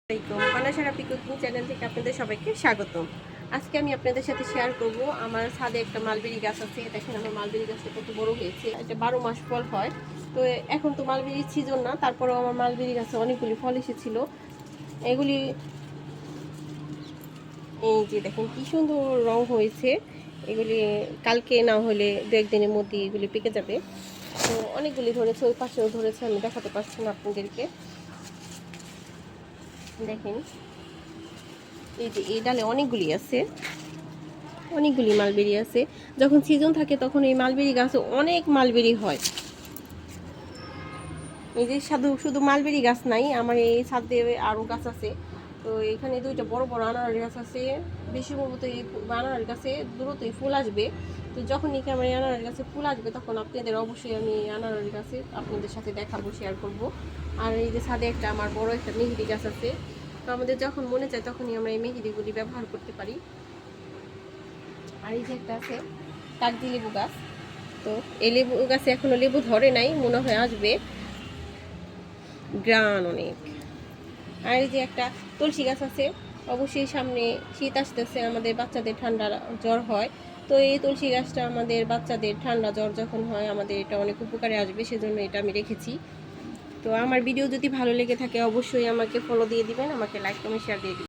কন্যাসারা cooking channel থেকে আপনাদের সবাইকে স্বাগতম। আজকে আমি আপনাদের সাথে শেয়ার করব আমার ছাদে একটা মালবেরি গাছ আছে। দেখেন আমার মালবেরি গাছটা কত বড় হয়েছে। এটা 12 মাস ফল হয়। তো এখন তো মালবেরির সিজন না, তারপরেও আমার মালবেরি গাছে অনেকগুলি ফল এসেছিল। এগুলি এই যে দেখেন কি সুন্দর রং হয়েছে। এগুলি কালকে না হলে দু একদিনের মধ্যে এগুলি পেকে যাবে। তো অনেকগুলি ধরেছে, ওই পাশেও ধরেছে, আমি দেখাতে পারছি না আপনাদেরকে। দেখেন এই যে এই ডালে অনেকগুলি আছে, অনেকগুলি মালবেরি আছে। যখন সিজন থাকে তখন এই মালবেরি গাছে অনেক মালবেরি হয়। এই যে শুধু মালবেরি গাছ নাই, আমার এই ছাদে আরও গাছ আছে। তো এখানে দুইটা বড় বড় আনারস গাছ আছে। বেশি সম্ভবত এই আনারস গাছে দ্রুতই ফুল আসবে। তো যখন নাকি আমার এই আনারস গাছে ফুল আসবে তখন আপনাদের অবশ্যই আমি আনারস গাছে আপনাদের সাথে দেখাবো, শেয়ার করব। আর এই যে ছাদে একটা আমার বড় একটা মেহেদি গাছ আছে। তো আমাদের যখন মনে চায় তখনই আমরা এই মেহেদিগুলি ব্যবহার করতে পারি। আর এই যে একটা আছে কাগজি লেবু গাছ। তো এই লেবু গাছে এখনো লেবু ধরে নাই, মনে হয় আসবে, গ্রান অনেক। আর এই যে একটা তুলসী গাছ আছে। অবশ্যই সামনে শীত আসতেছে, আমাদের বাচ্চাদের ঠান্ডা জ্বর হয়। তো এই তুলসী গাছটা আমাদের বাচ্চাদের ঠান্ডা জ্বর যখন হয় আমাদের এটা অনেক উপকারে আসবে, সেজন্য এটা আমি রেখেছি। তো আমার ভিডিও যদি ভালো লেগে থাকে অবশ্যই আমাকে ফলো দিয়ে দিবেন, আমাকে লাইক কমেন্ট শেয়ার দিয়ে দিবেন।